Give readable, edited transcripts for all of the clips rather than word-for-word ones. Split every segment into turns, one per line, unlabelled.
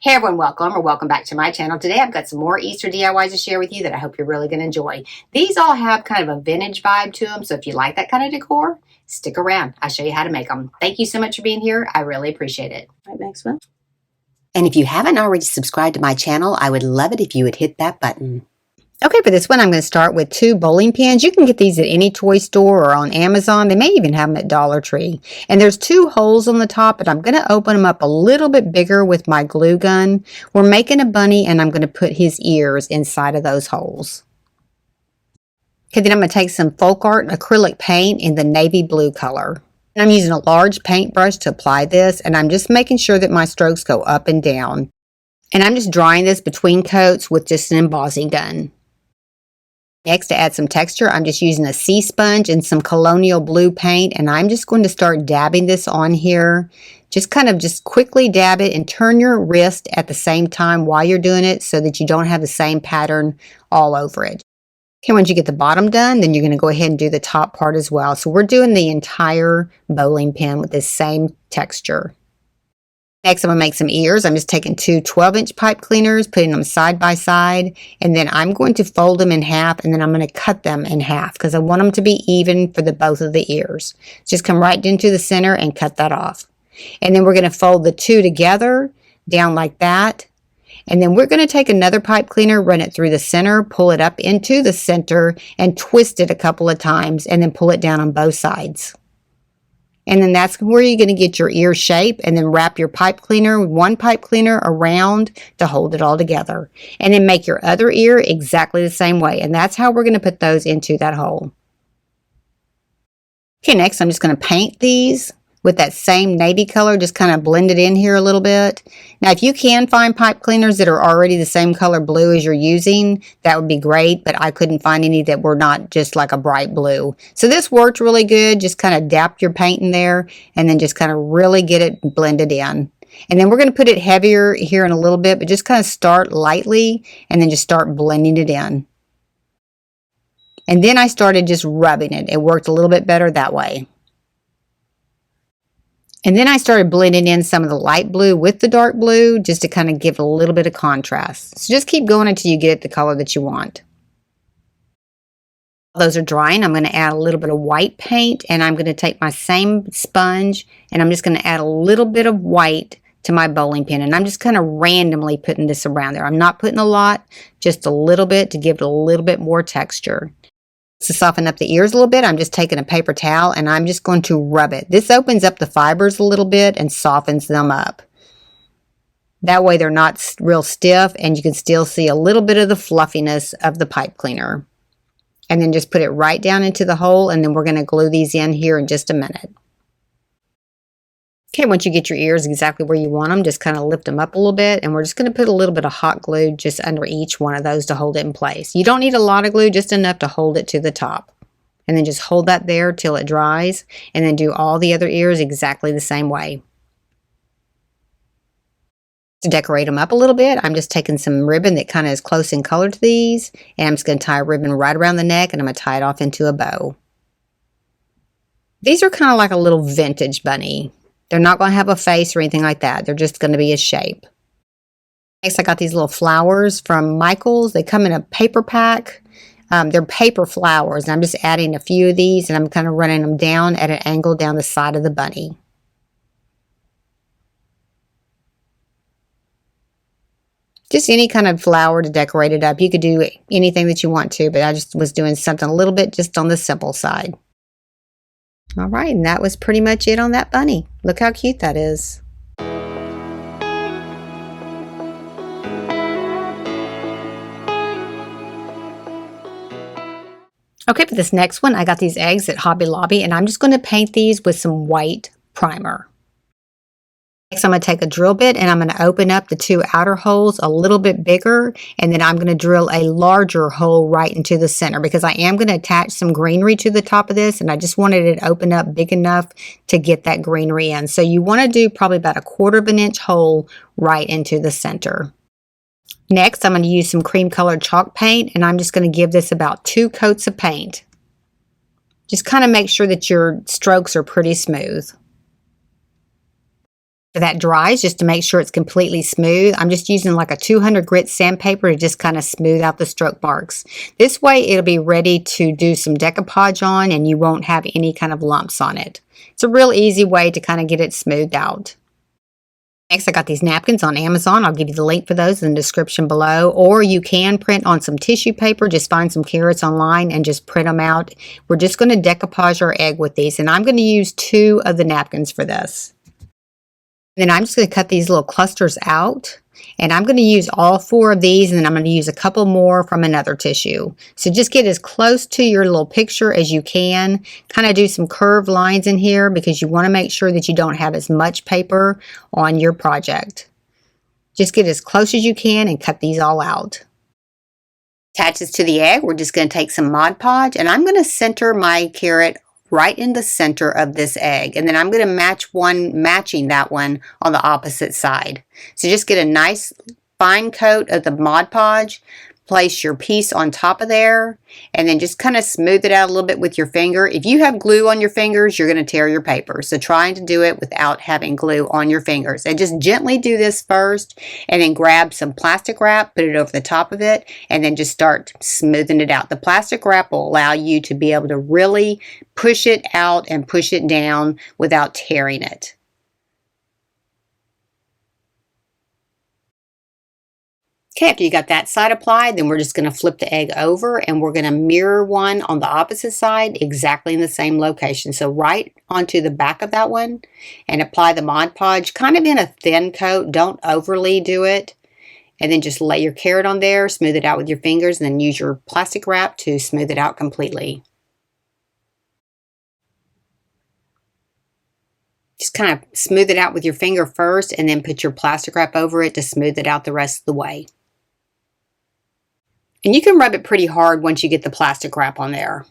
Hey everyone, welcome back to my channel. Today I've got some more Easter DIYs to share with you that I hope you're really going to enjoy. These all have kind of a vintage vibe to them, so if you like that kind of decor, stick around. I'll show you how to make them. Thank you so much for being here. I really appreciate it. All right, next one. And if you haven't already subscribed to my channel, I would love it if you would hit that button. Okay, for this one, I'm going to start with 2 bowling pins. You can get these at any toy store or on Amazon. They may even have them at Dollar Tree. And there's 2 holes on the top, and I'm going to open them up a little bit bigger with my glue gun. We're making a bunny, and I'm going to put his ears inside of those holes. Okay, then I'm going to take some folk art acrylic paint in the navy blue color. And I'm using a large paintbrush to apply this, and I'm just making sure that my strokes go up and down. And I'm just drying this between coats with just an embossing gun. Next, to add some texture, I'm just using a sea sponge and some colonial blue paint, and I'm just going to start dabbing this on here. Just quickly dab it and turn your wrist at the same time while you're doing it so that you don't have the same pattern all over it. Okay, once you get the bottom done, then you're going to go ahead and do the top part as well. So we're doing the entire bowling pin with this same texture. Next, I'm going to make some ears. I'm just taking 2 12-inch pipe cleaners, putting them side by side, and then I'm going to fold them in half, and then I'm going to cut them in half because I want them to be even for both of the ears. Just come right into the center and cut that off. And then we're going to fold the 2 together, down like that. And then we're going to take another pipe cleaner, run it through the center, pull it up into the center, and twist it a couple of times, and then pull it down on both sides. And then that's where you're going to get your ear shape, and then wrap your pipe cleaner, 1 pipe cleaner around to hold it all together. And then make your other ear exactly the same way. And that's how we're going to put those into that hole. Okay, next I'm just going to paint these with that same navy color, just kind of blend it in here a little bit. Now, if you can find pipe cleaners that are already the same color blue as you're using, that would be great, but I couldn't find any that were not just like a bright blue. So this worked really good. Just kind of dap your paint in there and then just kind of really get it blended in. And then we're going to put it heavier here in a little bit, but just kind of start lightly and then just start blending it in. And then I started just rubbing it. It worked a little bit better that way. And then I started blending in some of the light blue with the dark blue just to kind of give it a little bit of contrast. So just keep going until you get the color that you want. While those are drying, I'm going to add a little bit of white paint, and I'm going to take my same sponge and I'm just going to add a little bit of white to my bowling pin. And I'm just kind of randomly putting this around there. I'm not putting a lot, just a little bit to give it a little bit more texture. To soften up the ears a little bit, I'm just taking a paper towel and I'm just going to rub it. This opens up the fibers a little bit and softens them up. That way they're not real stiff and you can still see a little bit of the fluffiness of the pipe cleaner. And then just put it right down into the hole, and then we're going to glue these in here in just a minute. Okay, once you get your ears exactly where you want them, just kind of lift them up a little bit, and we're just going to put a little bit of hot glue just under each one of those to hold it in place. You don't need a lot of glue, just enough to hold it to the top. And then just hold that there till it dries, and then do all the other ears exactly the same way. To decorate them up a little bit, I'm just taking some ribbon that kind of is close in color to these, and I'm just going to tie a ribbon right around the neck, and I'm going to tie it off into a bow. These are kind of like a little vintage bunny. They're not going to have a face or anything like that. They're just going to be a shape. Next, I got these little flowers from Michael's. They come in a paper pack. They're paper flowers. And I'm just adding a few of these, and I'm kind of running them down at an angle down the side of the bunny. Just any kind of flower to decorate it up. You could do anything that you want to, but I just was doing something a little bit just on the simple side. All right, and that was pretty much it on that bunny. Look how cute that is. Okay, for this next one, I got these eggs at Hobby Lobby, and I'm just going to paint these with some white primer. Next, I'm going to take a drill bit and I'm going to open up the 2 outer holes a little bit bigger, and then I'm going to drill a larger hole right into the center because I am going to attach some greenery to the top of this, and I just wanted it open up big enough to get that greenery in. So you want to do probably about 1/4 of an inch hole right into the center. Next, I'm going to use some cream colored chalk paint, and I'm just going to give this about 2 coats of paint. Just kind of make sure that your strokes are pretty smooth. That dries, just to make sure it's completely smooth, I'm just using like a 200 grit sandpaper to just kind of smooth out the stroke marks. This way it'll be ready to do some decoupage on and you won't have any kind of lumps on it. It's a real easy way to kind of get it smoothed out. Next, I got these napkins on Amazon. I'll give you the link for those in the description below. Or you can print on some tissue paper. Just find some carrots online and just print them out. We're just going to decoupage our egg with these. And I'm going to use 2 of the napkins for this. Then I'm just going to cut these little clusters out. And I'm going to use all 4 of these, and then I'm going to use a couple more from another tissue. So just get as close to your little picture as you can. Kind of do some curved lines in here because you want to make sure that you don't have as much paper on your project. Just get as close as you can and cut these all out. Attach this to the egg. We're just going to take some Mod Podge, and I'm going to center my carrot right in the center of this egg, and then I'm going to matching that one on the opposite side. So just get a nice fine coat of the Mod Podge, place your piece on top of there, and then just kind of smooth it out a little bit with your finger. If you have glue on your fingers, you're going to tear your paper. So trying to do it without having glue on your fingers. And just gently do this first, and then grab some plastic wrap, put it over the top of it, and then just start smoothing it out. The plastic wrap will allow you to be able to really push it out and push it down without tearing it. Okay, after you got that side applied, then we're just going to flip the egg over and we're going to mirror one on the opposite side exactly in the same location. So right onto the back of that one and apply the Mod Podge kind of in a thin coat. Don't overly do it. And then just lay your carrot on there, smooth it out with your fingers, and then use your plastic wrap to smooth it out completely. Just kind of smooth it out with your finger first and then put your plastic wrap over it to smooth it out the rest of the way. And you can rub it pretty hard once you get the plastic wrap on there.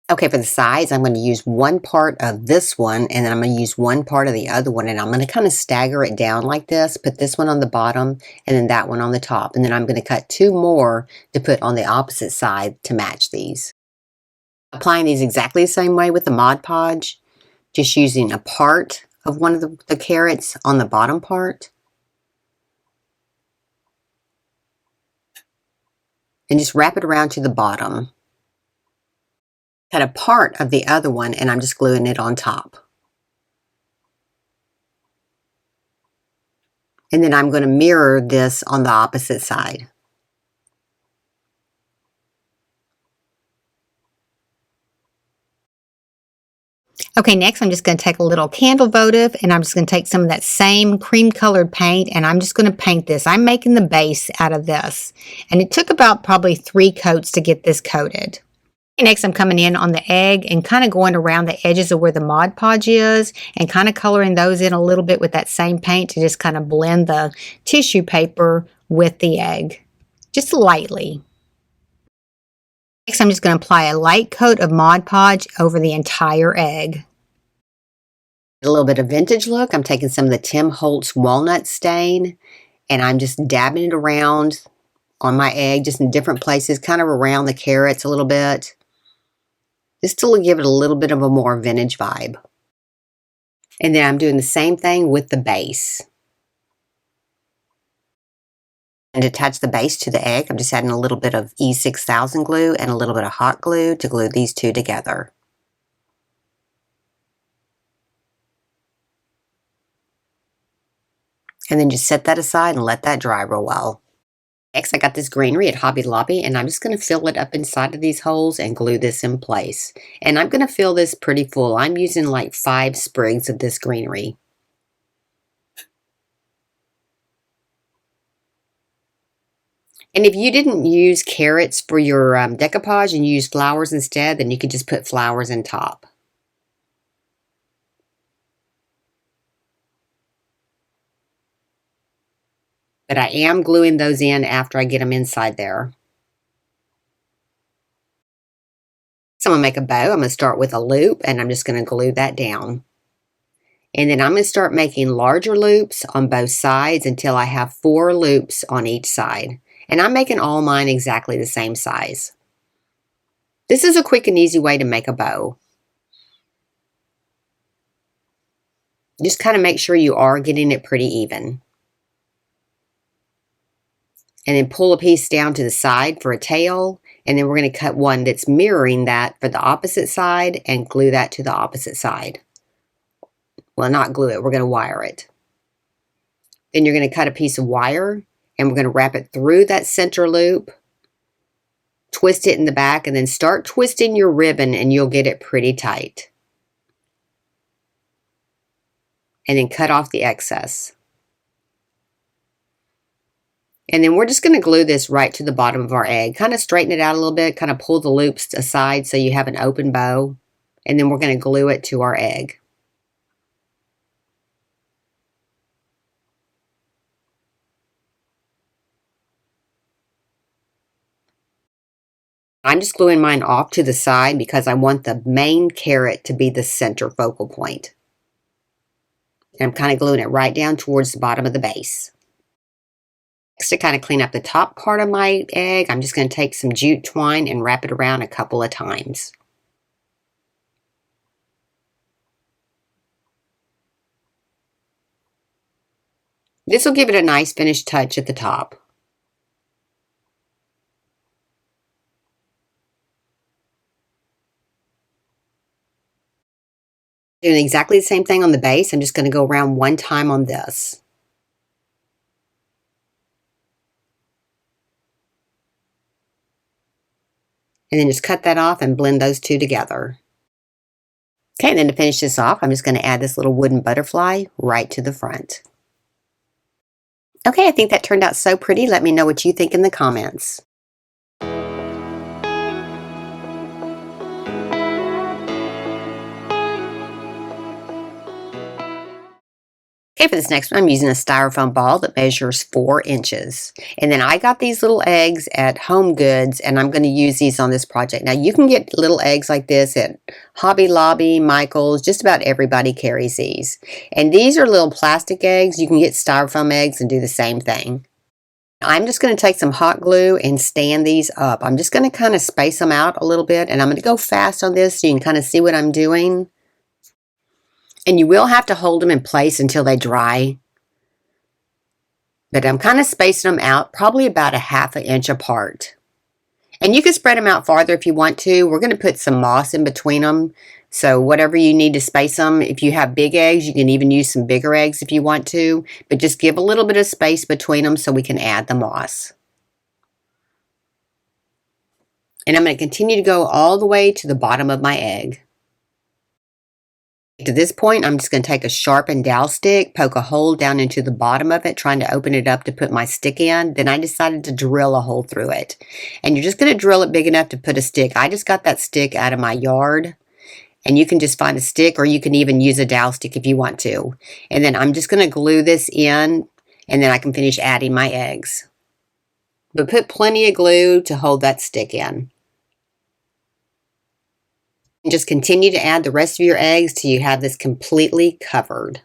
Okay, for the sides, I'm going to use one part of this one, and then I'm going to use one part of the other one, and I'm going to kind of stagger it down like this, put this one on the bottom, and then that one on the top. And then I'm going to cut 2 more to put on the opposite side to match these. Applying these exactly the same way with the Mod Podge, just using a part of one of the carrots on the bottom part. And just wrap it around to the bottom. Cut a part of the other one and I'm just gluing it on top. And then I'm going to mirror this on the opposite side. Okay, next I'm just going to take a little candle votive and I'm just going to take some of that same cream colored paint and I'm just going to paint this. I'm making the base out of this. And it took about probably 3 coats to get this coated. And next I'm coming in on the egg and kind of going around the edges of where the Mod Podge is and kind of coloring those in a little bit with that same paint to just kind of blend the tissue paper with the egg, just lightly. Next, I'm just going to apply a light coat of Mod Podge over the entire egg. A little bit of vintage look. I'm taking some of the Tim Holtz walnut stain and I'm just dabbing it around on my egg, just in different places, kind of around the carrots a little bit, just to give it a little bit of a more vintage vibe. And then I'm doing the same thing with the base. And to attach the base to the egg, I'm just adding a little bit of E6000 glue and a little bit of hot glue to glue these 2 together. And then just set that aside and let that dry real well. Next, I got this greenery at Hobby Lobby and I'm just going to fill it up inside of these holes and glue this in place. And I'm going to fill this pretty full. I'm using like 5 sprigs of this greenery. And if you didn't use carrots for your decoupage and you used flowers instead, then you could just put flowers on top. But I am gluing those in after I get them inside there. So I'm going to make a bow. I'm going to start with a loop and I'm just going to glue that down. And then I'm going to start making larger loops on both sides until I have 4 loops on each side. And I'm making all mine exactly the same size. This is a quick and easy way to make a bow. Just kind of make sure you are getting it pretty even. And then pull a piece down to the side for a tail. And then we're going to cut one that's mirroring that for the opposite side and glue that to the opposite side. Well, not glue it, we're going to wire it. Then you're going to cut a piece of wire and we're going to wrap it through that center loop, twist it in the back, and then start twisting your ribbon and you'll get it pretty tight. And then cut off the excess. And then we're just going to glue this right to the bottom of our egg. Kind of straighten it out a little bit, kind of pull the loops aside so you have an open bow. And then we're going to glue it to our egg. I'm just gluing mine off to the side because I want the main carrot to be the center focal point. And I'm kind of gluing it right down towards the bottom of the base. Next, to kind of clean up the top part of my egg, I'm just going to take some jute twine and wrap it around a couple of times. This will give it a nice finished touch at the top. Doing exactly the same thing on the base. I'm just going to go around one time on this. And then just cut that off and blend those two together. Okay, and then to finish this off, I'm just going to add this little wooden butterfly right to the front. Okay, I think that turned out so pretty. Let me know what you think in the comments. Okay, for this next one, I'm using a styrofoam ball that measures 4 inches. And then I got these little eggs at Home Goods, and I'm going to use these on this project. Now, you can get little eggs like this at Hobby Lobby, Michael's, just about everybody carries these. And these are little plastic eggs. You can get styrofoam eggs and do the same thing. I'm just going to take some hot glue and stand these up. I'm just going to kind of space them out a little bit, and I'm going to go fast on this so you can kind of see what I'm doing. And you will have to hold them in place until they dry. But I'm kind of spacing them out probably about a ½ inch apart. And you can spread them out farther if you want to. We're going to put some moss in between them. So whatever you need to space them. If you have big eggs, you can even use some bigger eggs if you want to. But just give a little bit of space between them so we can add the moss. And I'm going to continue to go all the way to the bottom of my egg. To this point, I'm just going to take a sharpened dowel stick, poke a hole down into the bottom of it, trying to open it up to put my stick in. Then I decided to drill a hole through it. And you're just going to drill it big enough to put a stick. I just got that stick out of my yard. And you can just find a stick, or you can even use a dowel stick if you want to. And then I'm just going to glue this in, and then I can finish adding my eggs. But put plenty of glue to hold that stick in. And just continue to add the rest of your eggs till you have this completely covered.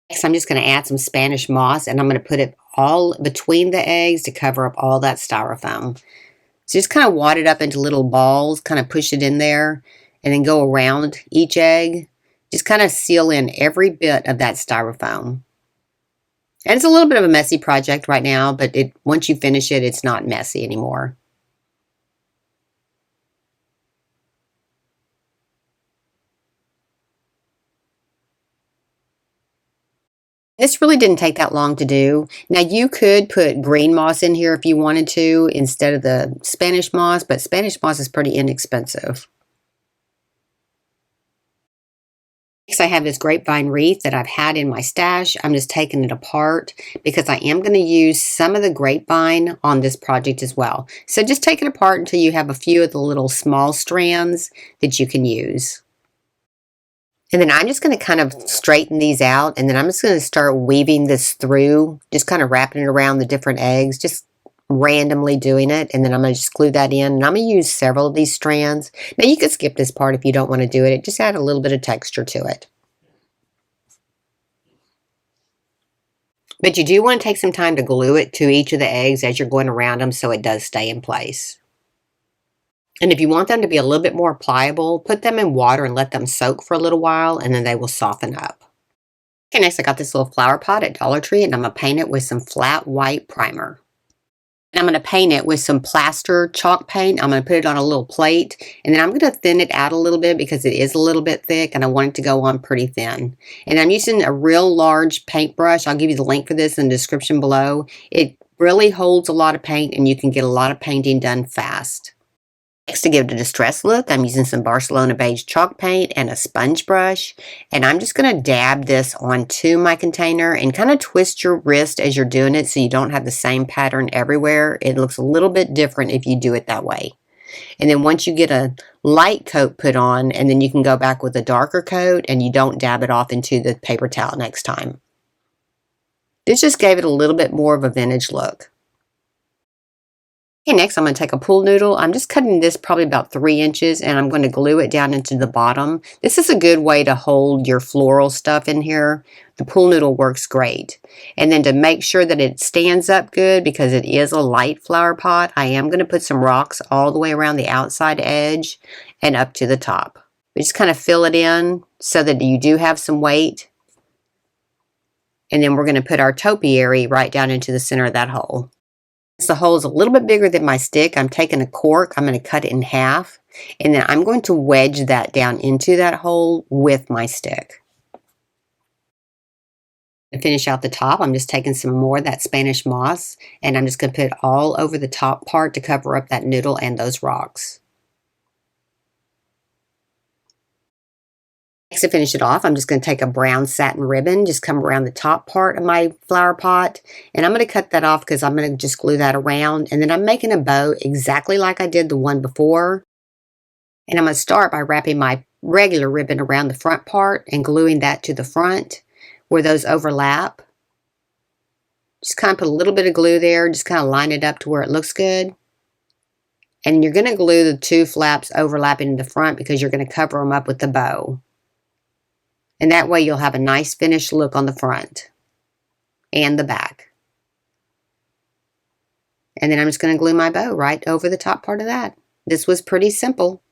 Next, I'm just going to add some Spanish moss, and I'm going to put it all between the eggs to cover up all that styrofoam. So just kind of wad it up into little balls, kind of push it in there, and then go around each egg. Just kind of seal in every bit of that styrofoam. And it's a little bit of a messy project right now, but once you finish it, it's not messy anymore. This really didn't take that long to do. Now, you could put green moss in here if you wanted to instead of the Spanish moss, but Spanish moss is pretty inexpensive. Next, I have this grapevine wreath that I've had in my stash. I'm just taking it apart because I am going to use some of the grapevine on this project as well. So just take it apart until you have a few of the little small strands that you can use. And then I'm just going to kind of straighten these out, and then I'm just going to start weaving this through, just kind of wrapping it around the different eggs, just randomly doing it. And then I'm going to just glue that in, and I'm going to use several of these strands. Now you could skip this part if you don't want to do it. It just add a little bit of texture to it. But you do want to take some time to glue it to each of the eggs as you're going around them so it does stay in place. And if you want them to be a little bit more pliable, put them in water and let them soak for a little while, and then they will soften up. Okay, next I got this little flower pot at Dollar Tree, and I'm going to paint it with some flat white primer. And I'm going to paint it with some plaster chalk paint. I'm going to put it on a little plate, and then I'm going to thin it out a little bit because it is a little bit thick, and I want it to go on pretty thin. And I'm using a real large paintbrush. I'll give you the link for this in the description below. It really holds a lot of paint, and you can get a lot of painting done fast. Next, to give it a distressed look, I'm using some Barcelona beige chalk paint and a sponge brush, and I'm just going to dab this onto my container and kind of twist your wrist as you're doing it so you don't have the same pattern everywhere. It looks a little bit different if you do it that way. And then once you get a light coat put on, and then you can go back with a darker coat and you don't dab it off into the paper towel next time. This just gave it a little bit more of a vintage look. Okay, next I'm going to take a pool noodle. I'm just cutting this probably about 3 inches, and I'm going to glue it down into the bottom. This is a good way to hold your floral stuff in here. The pool noodle works great. And then to make sure that it stands up good, because it is a light flower pot, I am going to put some rocks all the way around the outside edge and up to the top. We just kind of fill it in so that you do have some weight. And then we're going to put our topiary right down into the center of that hole. The hole is a little bit bigger than my stick. I'm taking a cork, I'm going to cut it in half, and then I'm going to wedge that down into that hole with my stick. To finish out the top, I'm just taking some more of that Spanish moss, and I'm just going to put it all over the top part to cover up that noodle and those rocks. Next, to finish it off, I'm just going to take a brown satin ribbon, just come around the top part of my flower pot, and I'm going to cut that off because I'm going to just glue that around, and then I'm making a bow exactly like I did the one before. And I'm going to start by wrapping my regular ribbon around the front part and gluing that to the front where those overlap. Just kind of put a little bit of glue there, just kind of line it up to where it looks good. And you're going to glue the 2 flaps overlapping in the front because you're going to cover them up with the bow. And that way you'll have a nice finished look on the front and the back. And then I'm just going to glue my bow right over the top part of that. This was pretty simple.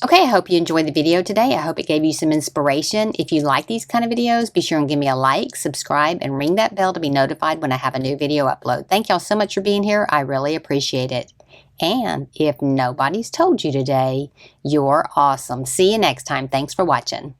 Okay, I hope you enjoyed the video today. I hope it gave you some inspiration. If you like these kind of videos, be sure and give me a like, subscribe, and ring that bell to be notified when I have a new video upload. Thank y'all so much for being here. I really appreciate it. And if nobody's told you today, you're awesome. See you next time. Thanks for watching.